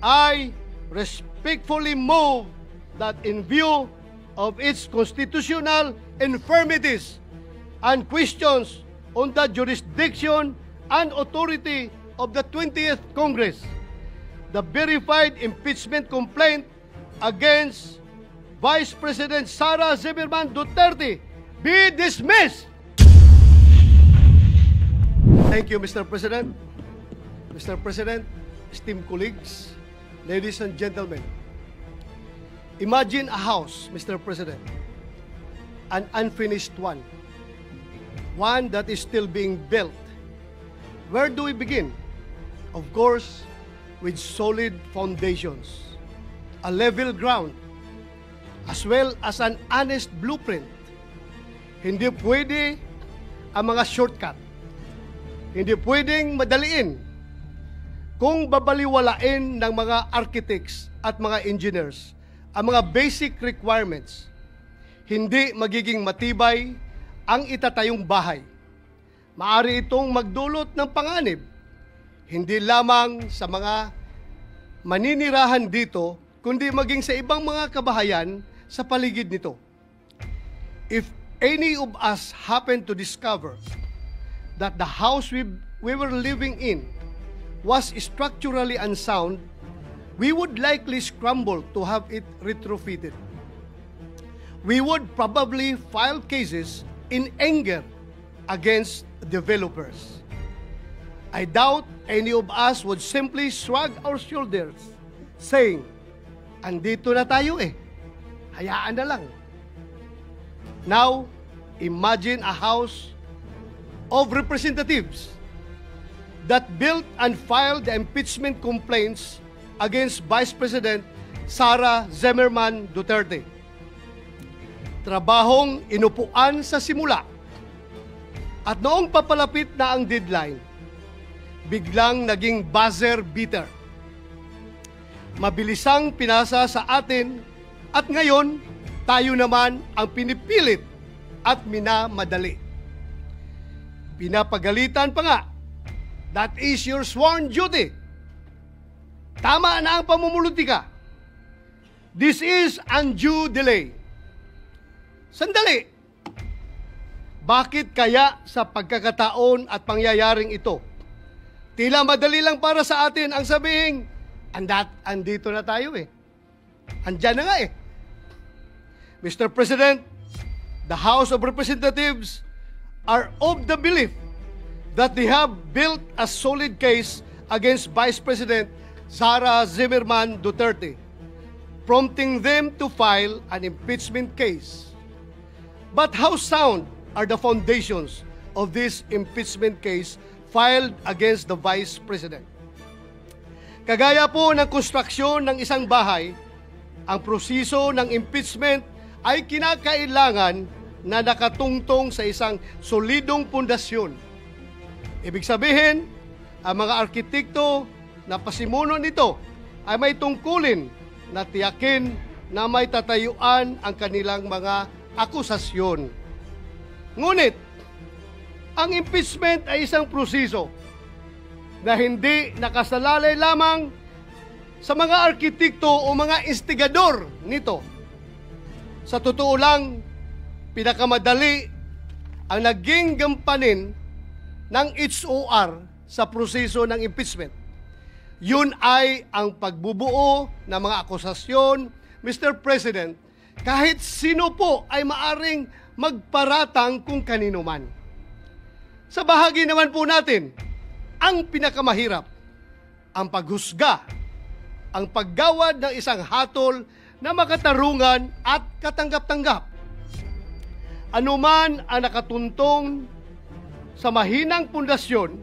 I respectfully move that in view of its constitutional infirmities and questions on the jurisdiction and authority of the 20th Congress, the verified impeachment complaint against Vice President Sara Zimmerman Duterte be dismissed. Thank you, Mr. President. Mr. President, esteemed colleagues, ladies and gentlemen, imagine a house, Mr. President, an unfinished one that is still being built. Where do we begin? Of course, with solid foundations, a level ground, as well as an honest blueprint. Hindi pwede ang mga shortcut. Hindi pwedeng madaliin kung babaliwalain ng mga architects at mga engineers ang mga basic requirements. Hindi magiging matibay ang itatayong bahay. Maaari itong magdulot ng panganib, hindi lamang sa mga maninirahan dito, kundi maging sa ibang mga kabahayan sa paligid nito. If any of us happen to discover that the house we were living in was structurally unsound, we would likely scramble to have it retrofitted. We would probably file cases in anger against developers. I doubt any of us would simply shrug our shoulders, saying, andito na tayo hayaan na lang. Now, imagine a house of representatives that built and filed the impeachment complaints against Vice President Sara Zimmerman Duterte. Trabahong inupuan sa simula. At noong papalapit na ang deadline, biglang naging buzzer beater. Mabilisang pinasa sa atin at ngayon tayo naman ang pinipilit at minamadali. Pinapagalitan pa nga, that is your sworn duty. Tama na ang pamumulutika. This is undue delay. Sandali. Bakit kaya sa pagkakataon at pangyayaring ito, tila madali lang para sa atin ang sabihin, andito na tayo Andyan na nga Mr. President, the House of Representatives are of the belief that they have built a solid case against Vice President Sara Zimmerman Duterte, prompting them to file an impeachment case. But how sound are the foundations of this impeachment case filed against the Vice President? Kagaya po ng konstruksyon ng isang bahay, ang proseso ng impeachment ay kinakailangan na nakatungtong sa isang solidong pundasyon. Ibig sabihin, ang mga arkitekto na pasimuno nito ay may tungkulin na tiyakin na may tatayuan ang kanilang mga akusasyon. Ngunit, ang impeachment ay isang proseso na hindi nakasalalay lamang sa mga arkitekto o mga instigador nito. Sa totoo lang, pinakamadali ang naging gampanin ng HOR sa proseso ng impeachment. Yun ay ang pagbubuo ng mga akusasyon, Mr. President, kahit sino po ay maaring magparatang kung kanino man. Sa bahagi naman po natin, ang pinakamahirap, ang paghusga, ang paggawad ng isang hatol na makatarungan at katanggap-tanggap. Anuman ang nakatuntong sa mahinang pundasyon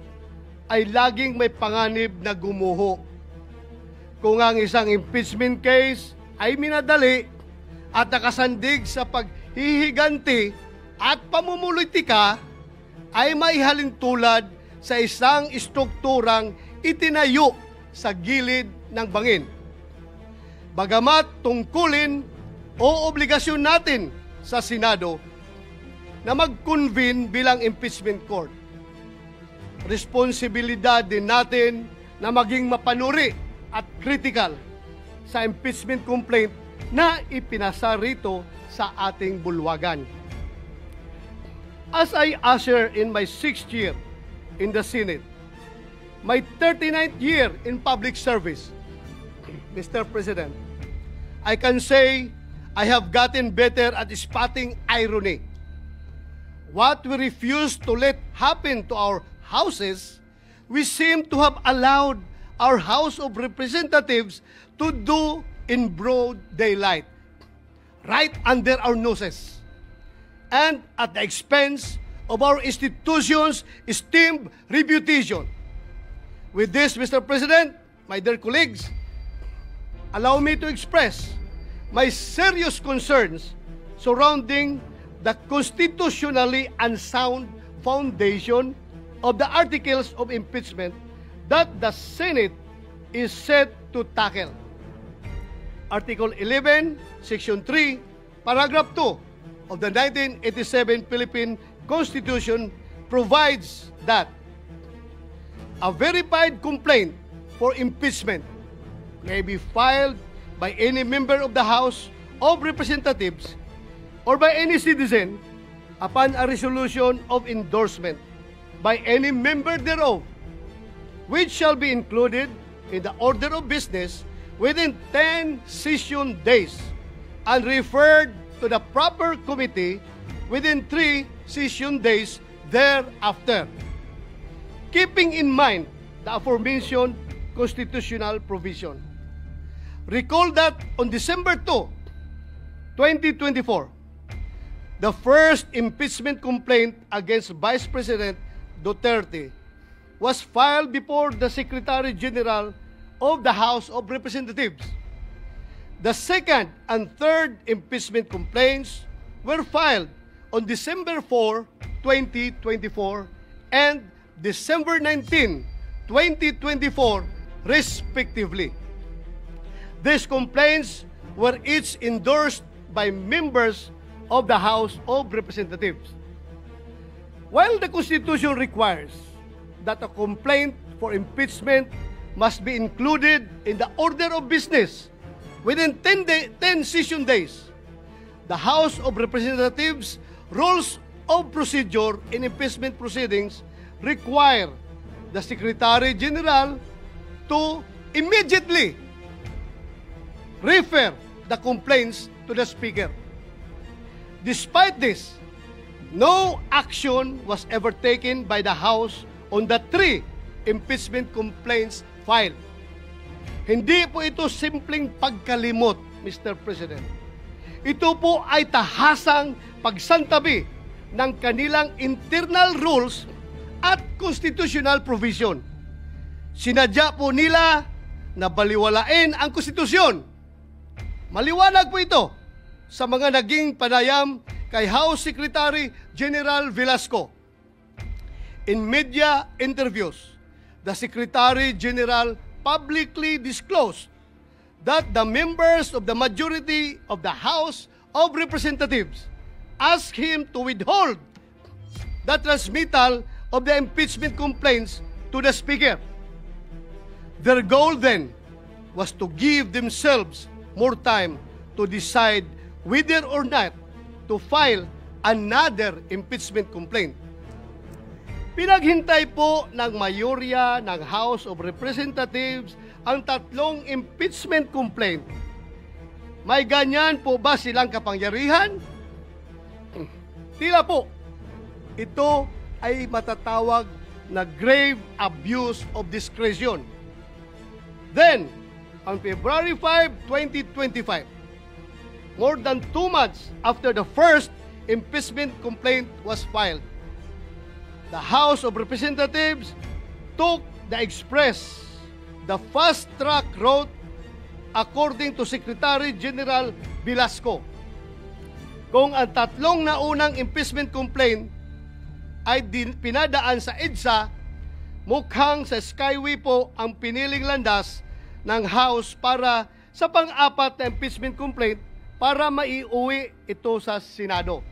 ay laging may panganib na gumuho. Kung ang isang impeachment case ay minadali at nakasandig sa paghihiganti at pamumulitika, ay maihalin tulad sa isang strukturang itinayo sa gilid ng bangin. Bagamat tungkulin o obligasyon natin sa Senado na mag-convene bilang impeachment court, responsibilidad din natin na maging mapanuri at critical sa impeachment complaint na ipinasa rito sa ating bulwagan. As I usher in my 6th year in the Senate, my 39th year in public service, Mr. President, I can say I have gotten better at spotting irony. What we refuse to let happen to our houses, we seem to have allowed our House of Representatives to do in broad daylight, right under our noses, and at the expense of our institution's esteemed reputation. With this, Mr. President, my dear colleagues, allow me to express my serious concerns surrounding the constitutionally unsound foundation of the articles of impeachment that the Senate is set to tackle. Article 11, Section 3, Paragraph 2 of the 1987 Philippine Constitution provides that a verified complaint for impeachment may be filed by any member of the House of Representatives or by any citizen upon a resolution of endorsement by any member thereof, which shall be included in the order of business within 10 session days and referred to the proper committee within 3 session days thereafter, keeping in mind the aforementioned constitutional provision. Recall that on December 2, 2024, the first impeachment complaint against Vice President Duterte was filed before the Secretary General of the House of Representatives. The second and third impeachment complaints were filed on December 4, 2024 and December 19, 2024, respectively. These complaints were each endorsed by members of the House of Representatives. While the Constitution requires that a complaint for impeachment must be included in the order of business within 10 session days, the House of Representatives Rules of Procedure in impeachment proceedings require the Secretary General to immediately refer the complaints to the Speaker. Despite this, no action was ever taken by the House on the 3 impeachment complaints filed. Hindi po ito simpleng pagkalimot, Mr. President. Ito po ay tahasang pagsantabi ng kanilang internal rules at constitutional provision. Sinadya po nila na baliwalain ang konstitusyon. Maliwanag po ito sa mga naging panayam kay House Secretary General Velasco. In media interviews, the Secretary General publicly disclosed that the members of the majority of the House of Representatives asked him to withhold the transmittal of the impeachment complaints to the Speaker. Their goal then was to give themselves more time to decide whether or not to file another impeachment complaint. Pinaghintay po ng mayorya ng House of Representatives ang 3 impeachment complaint. May ganyan po ba silang kapangyarihan? Tila po, ito ay matatawag na grave abuse of discretion. Then, on February 5, 2025, more than 2 months after the first impeachment complaint was filed, the House of Representatives took the fast-track route according to Secretary General Velasco. Kung ang 3 naunang impeachment complaint ay pinadaan sa EDSA, mukhang sa Skyway po ang piniling landas ng House para sa pang-4 na impeachment complaint para maiuwi ito sa Senado.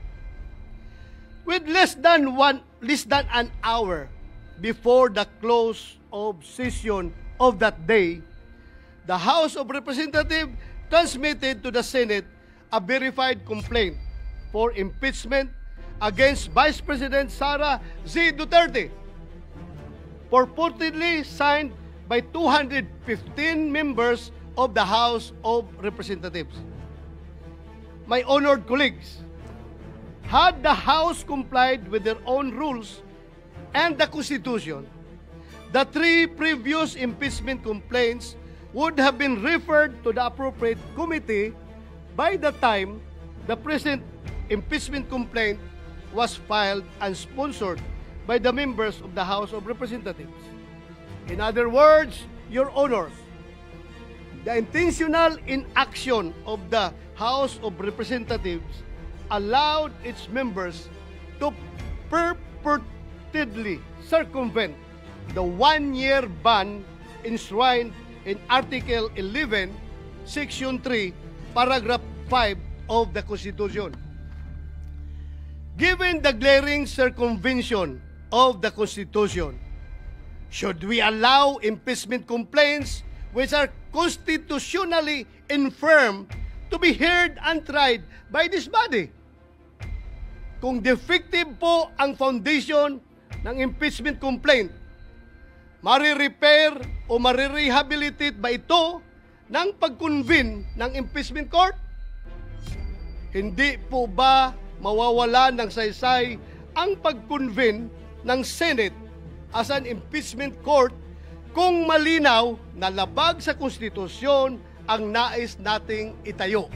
With less than an hour before the close of session of that day, the House of Representatives transmitted to the Senate a verified complaint for impeachment against Vice President Sara Z. Duterte, purportedly signed by 215 members of the House of Representatives. My honored colleagues, had the House complied with their own rules and the Constitution, the 3 previous impeachment complaints would have been referred to the appropriate committee by the time the present impeachment complaint was filed and sponsored by the members of the House of Representatives. In other words, Your Honors, the intentional inaction of the House of Representatives allowed its members to purportedly circumvent the 1-year ban enshrined in Article 11, Section 3, Paragraph 5 of the Constitution. Given the glaring circumvention of the Constitution, should we allow impeachment complaints which are constitutionally infirm to be heard and tried by this body? Kung defective po ang foundation ng impeachment complaint, marirepair o marirehabilitate ba ito ng pag-convene ng impeachment court? Hindi po ba mawawala ng saysay ang pag-convene ng Senate as an impeachment court kung malinaw na labag sa konstitusyon ang nais nating itayo?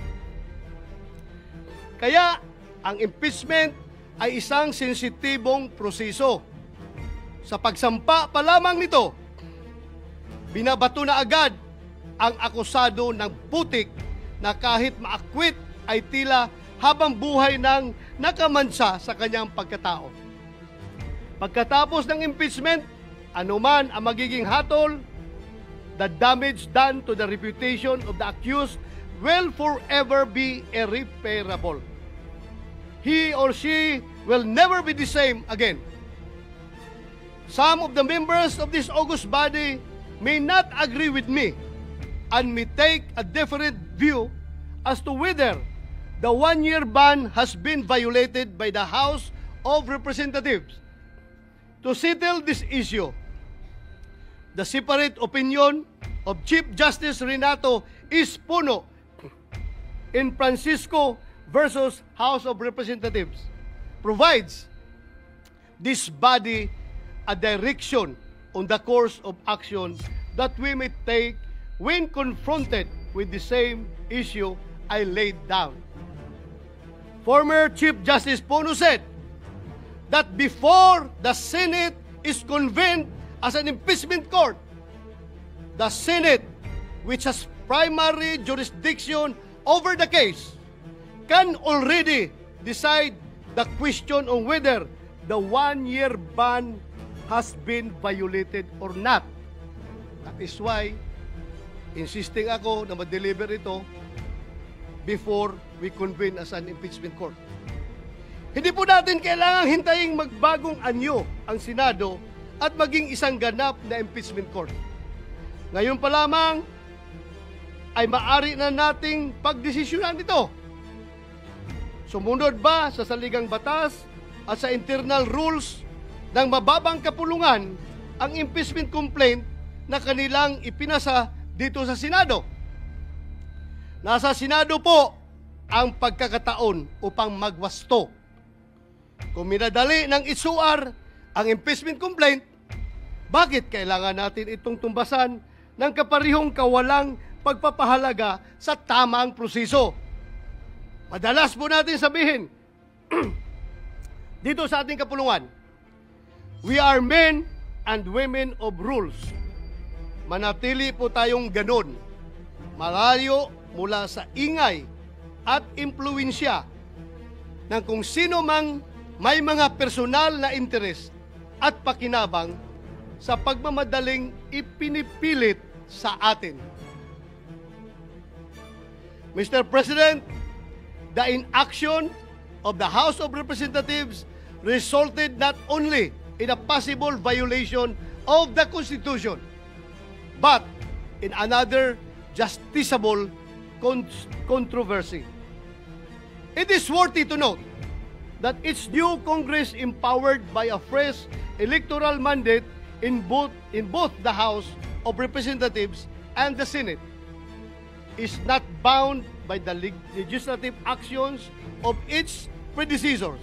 Kaya ang impeachment ay isang sensitibong proseso. Sa pagsampa pa lamang nito, binabato na agad ang akusado ng putik na kahit maakwit ay tila habang buhay nang nakamansa sa kanyang pagkatao. Pagkatapos ng impeachment, anuman ang magiging hatol, the damage done to the reputation of the accused will forever be irreparable. He or she will never be the same again. Some of the members of this august body may not agree with me and may take a different view as to whether the 1-year ban has been violated by the House of Representatives. To settle this issue, the separate opinion of Chief Justice Renato Espuno in Francisco versus House of Representatives provides this body a direction on the course of action that we may take when confronted with the same issue I laid down. Former Chief Justice Puno said that before the Senate is convened as an impeachment court, the Senate, which has primary jurisdiction over the case, can already decide the question on whether the 1-year ban has been violated or not. That is why, insisting ako na ma-deliver ito before we convene as an impeachment court. Hindi po natin kailangang hintaying magbagong anyo ang Senado at maging isang ganap na impeachment court. Ngayon pa lamang ay maaari na nating pagdesisyonan ito. Sumunod ba sa saligang batas at sa internal rules ng mababang kapulungan ang impeachment complaint na kanilang ipinasa dito sa Senado? Nasa Senado po ang pagkakataon upang magwasto. Kung minadali ng isuar ang impeachment complaint, bakit kailangan natin itong tumbasan ng kaparihong kawalang pagpapahalaga sa tamang proseso? Madalas po natin sabihin dito sa ating kapulungan, we are men and women of rules. Manatili po tayong ganon, malayo mula sa ingay at impluensya ng kung sino mang may mga personal na interes at pakinabang sa pagmamadaling ipinipilit sa atin. Mr. President, the inaction of the House of Representatives resulted not only in a possible violation of the Constitution, but in another justiciable controversy. It is worthy to note that its new Congress, empowered by a fresh electoral mandate in both the House of Representatives and the Senate, is not bound by the legislative actions of its predecessors.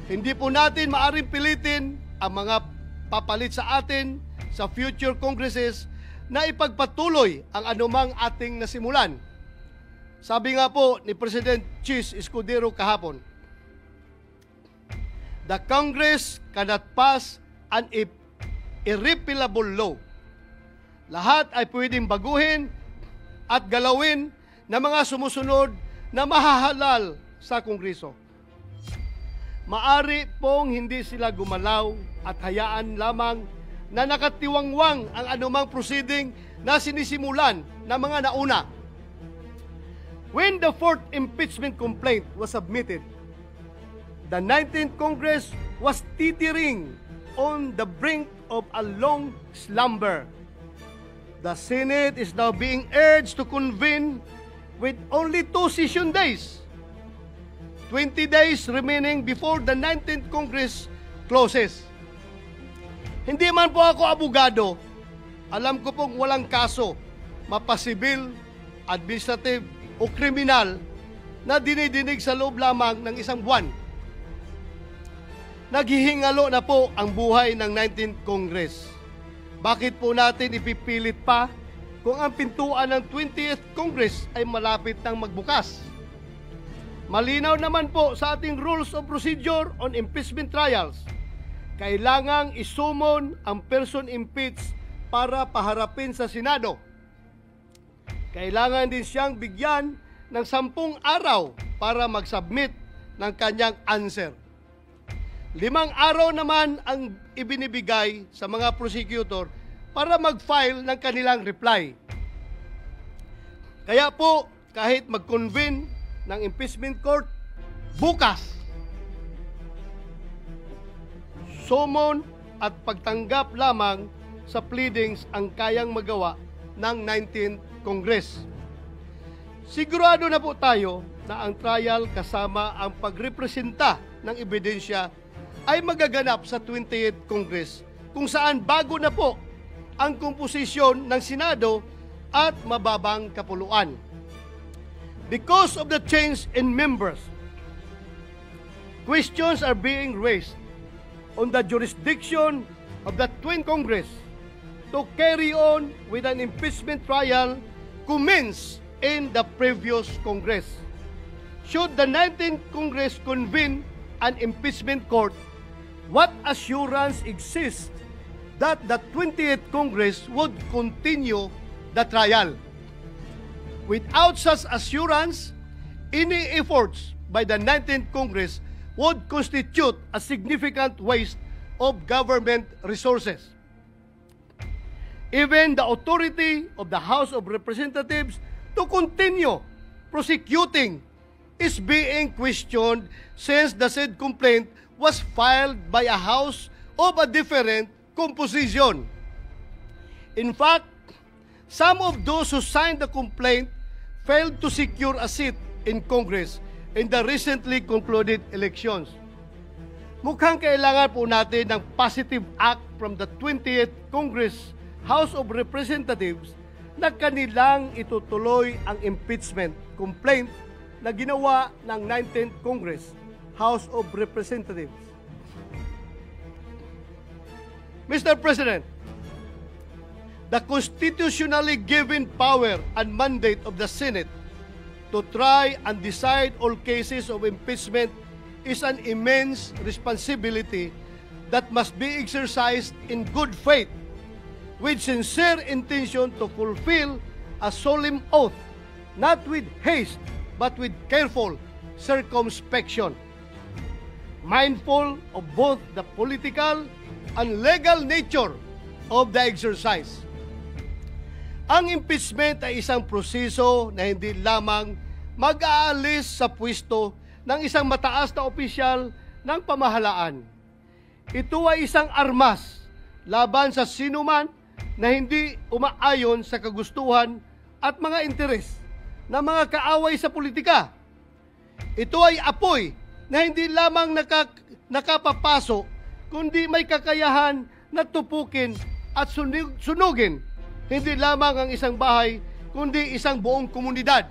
Hindi po natin maaring pilitin ang mga papalit sa atin sa future Congresses na ipagpatuloy ang anumang ating nasimulan. Sabi nga po ni President Chis Escudero kahapon, the Congress cannot pass an irrepealable law. Lahat ay pwedeng baguhin at galawin ng mga sumusunod na mahahalal sa Kongreso. Maari pong hindi sila gumalaw at hayaan lamang na nakatiwangwang ang anumang proceeding na sinisimulan ng mga nauna. When the fourth impeachment complaint was submitted, the 19th Congress was teetering on the brink of a long slumber. The Senate is now being urged to convene with only 2 session days, 20 days remaining before the 19th Congress closes. Hindi man po ako abogado, alam ko pong walang kaso, mapasibil, administrative o kriminal na dinidinig sa loob lamang ng isang buwan. Naghihingalo na po ang buhay ng 19th Congress. Bakit po natin ipipilit pa kung ang pintuan ng 20th Congress ay malapit nang magbukas? Malinaw naman po sa ating Rules of Procedure on Impeachment Trials, kailangang isumon ang person impeached para paharapin sa Senado. Kailangan din siyang bigyan ng 10 araw para mag-submit ng kanyang answer. 5 araw naman ang ibinibigay sa mga prosecutor para mag-file ng kanilang reply. Kaya po, kahit mag-convene ng impeachment court bukas, summon at pagtanggap lamang sa pleadings ang kayang magawa ng 19th Congress. Sigurado na po tayo na ang trial kasama ang pagrepresenta ng ebidensya ay magaganap sa 20th Congress, kung saan bago na po ang komposisyon ng Senado at mababang kapuluan. Because of the change in members, questions are being raised on the jurisdiction of the 20th Congress to carry on with an impeachment trial commenced in the previous Congress. Should the 19th Congress convene an impeachment court, what assurance exists that the 20th Congress would continue the trial? Without such assurance, any efforts by the 19th Congress would constitute a significant waste of government resources. Even the authority of the House of Representatives to continue prosecuting is being questioned since the said complaint was filed by a House of a different composition. In fact, some of those who signed the complaint failed to secure a seat in Congress in the recently concluded elections. Mukhang kailangan po natin ng positive act from the 20th Congress House of Representatives na kanilang itutuloy ang impeachment complaint na ginawa ng 19th Congress House of Representatives. Mr. President, the constitutionally given power and mandate of the Senate to try and decide all cases of impeachment is an immense responsibility that must be exercised in good faith, with sincere intention to fulfill a solemn oath, not with haste, but with careful circumspection, mindful of both the political and legal nature of the exercise. Ang impeachment ay isang proseso na hindi lamang mag-aalis sa pwesto ng isang mataas na opisyal ng pamahalaan. Ito ay isang armas laban sa sinuman na hindi umaayon sa kagustuhan at mga interes ng mga kaaway sa politika. Ito ay apoy na hindi lamang nakapapasok, kundi may kakayahan na tupukin at sunugin hindi lamang ang isang bahay, kundi isang buong komunidad.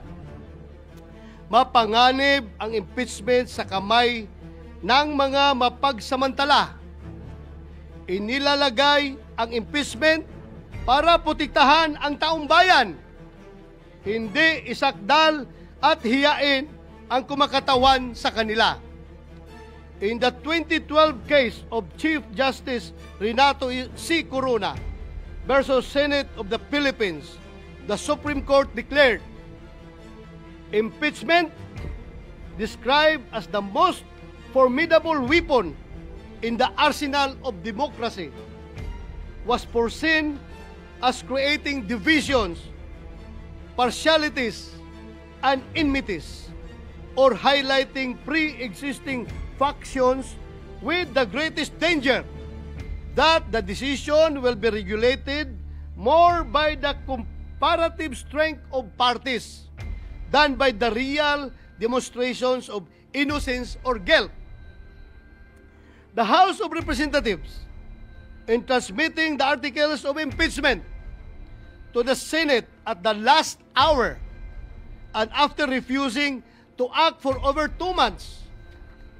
Mapanganib ang impeachment sa kamay ng mga mapagsamantala. Inilalagay ang impeachment para protektahan ang taong bayan, hindi isakdal at hiyain ang kumakatawan sa kanila. In the 2012 case of Chief Justice Renato C. Corona versus Senate of the Philippines, the Supreme Court declared impeachment, described as the most formidable weapon in the arsenal of democracy, was foreseen as creating divisions, partialities, and enmities, or highlighting pre-existing factions, with the greatest danger that the decision will be regulated more by the comparative strength of parties than by the real demonstrations of innocence or guilt. The House of Representatives, in transmitting the articles of impeachment to the Senate at the last hour and after refusing to act for over 2 months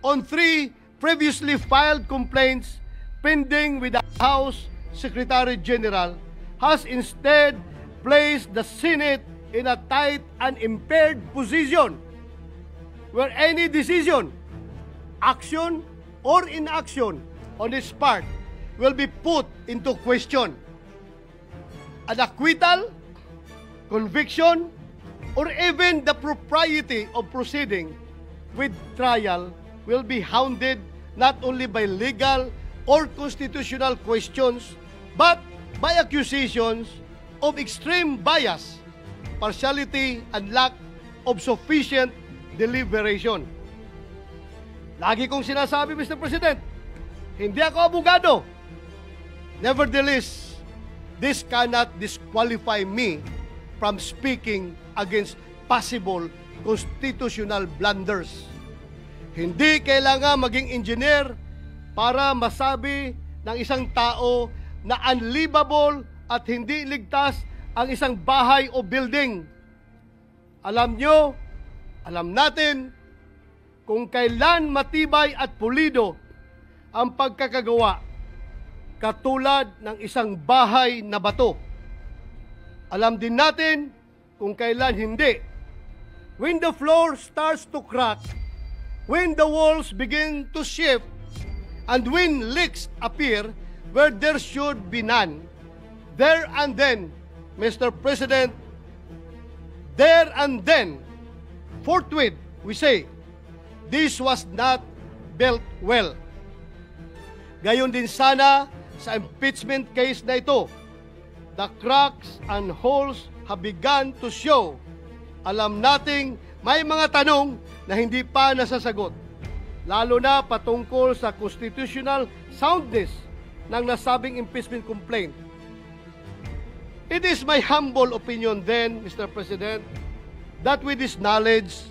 on 3 previously filed complaints pending with the House Secretary General, has instead placed the Senate in a tight and impaired position where any decision, action, or inaction on its part will be put into question. An acquittal, conviction, or even the propriety of proceeding with trial will be hounded not only by legal or constitutional questions, but by accusations of extreme bias, partiality, and lack of sufficient deliberation. Lagi kong sinasabi, Mr. President, hindi ako abogado. Nevertheless, this cannot disqualify me from speaking against possible constitutional blunders. Hindi kailangan maging engineer para masabi ng isang tao na unlivable at hindi ligtas ang isang bahay o building. Alam nyo, alam natin kung kailan matibay at pulido ang pagkakagawa katulad ng isang bahay na bato. Alam din natin kung kailan hindi. When the floor starts to crack, when the walls begin to shift, and when leaks appear where there should be none, there and then, Mr. President, there and then, forthwith, we say, this was not built well. Gayon din sana sa impeachment case na ito. The cracks and holes have begun to show. Alam nating may mga tanong na hindi pa nasasagot, lalo na patungkol sa constitutional soundness ng nasabing impeachment complaint. It is my humble opinion then, Mr. President, that with this knowledge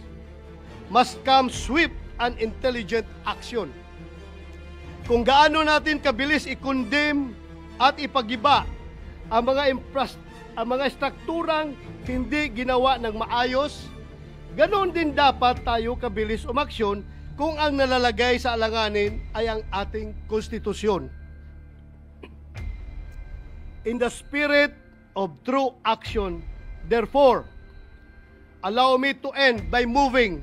must come swift and intelligent action. Kung gaano natin kabilis i-condemn at ipagiba ang mga strukturang hindi ginawa ng maayos, ganoon din dapat tayo kabilis umaksyon kung ang nalalagay sa alanganin ay ang ating konstitusyon. In the spirit of true action, therefore, allow me to end by moving.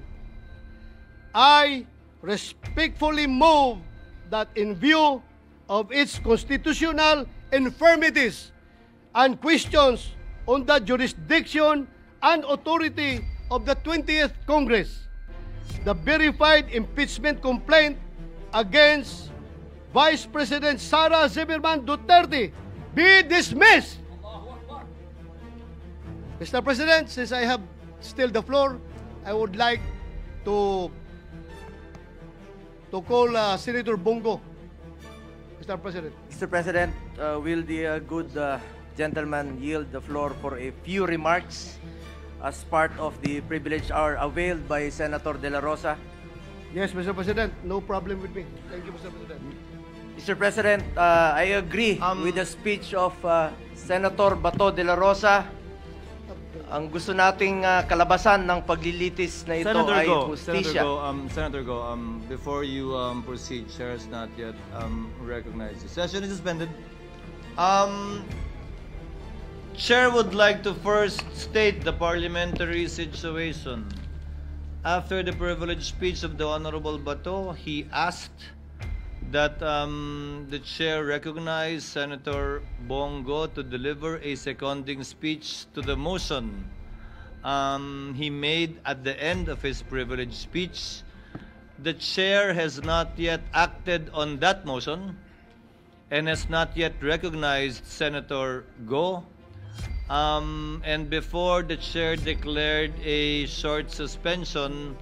I respectfully move that in view of its constitutional infirmities and questions on the jurisdiction and authority of the 20th Congress, the verified impeachment complaint against Vice President Sara Zimmerman Duterte be dismissed. Mr. President, since I have still the floor, I would like to call Senator Bongo. Mr. President. Mr. President, will the good gentleman yield the floor for a few remarks as part of the privilege hour availed by Senator De La Rosa? Yes, Mr. President. No problem with me. Thank you, Mr. President. Mr. President, I agree with the speech of Senator Bato De La Rosa. Ang gusto nating kalabasan ng paglilitis na ito ay hustisya. Senator Go, before you proceed, Chair has not yet recognized. The session is suspended. Chair would like to first state the parliamentary situation. After the privileged speech of the Honorable Bato, he asked that the chair recognize Senator Bongo to deliver a seconding speech to the motion he made at the end of his privileged speech. The chair has not yet acted on that motion and has not yet recognized Senator Go. And before the chair declared a short suspension,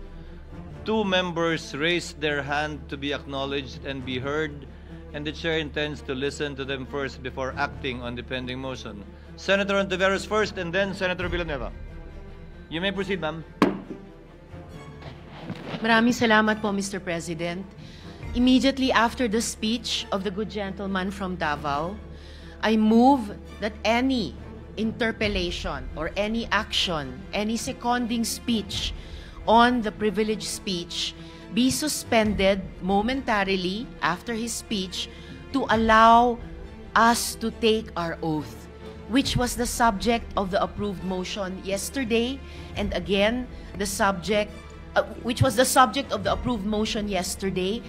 2 members raised their hand to be acknowledged and be heard, and the chair intends to listen to them first before acting on the pending motion. Senator Ontiveros first, and then Senator Villanueva. You may proceed, ma'am. Maraming salamat po, Mr. President. Immediately after the speech of the good gentleman from Davao, I move that any interpellation or any action, any seconding speech on the privileged speech be suspended momentarily after his speech to allow us to take our oath, which was the subject of the approved motion yesterday, and again, which was the subject of the approved motion yesterday,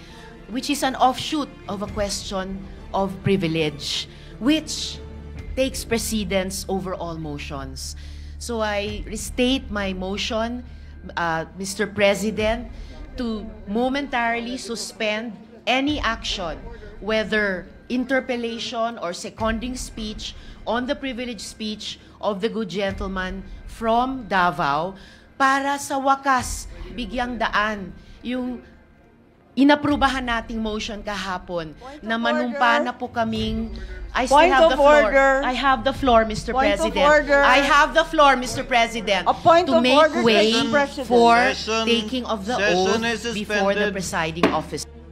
which is an offshoot of a question of privilege, which takes precedence over all motions. So I restate my motion, Mr. President, to momentarily suspend any action, whether interpellation or seconding speech, on the privileged speech of the good gentleman from Davao, para sa wakas bigyang daan yung inaprubahan nating motion kahapon na manumpa na po kaming I still have the floor. I have the floor, Mr. President. I have the floor, Mr. President, to make way for taking of the oath before the presiding officer.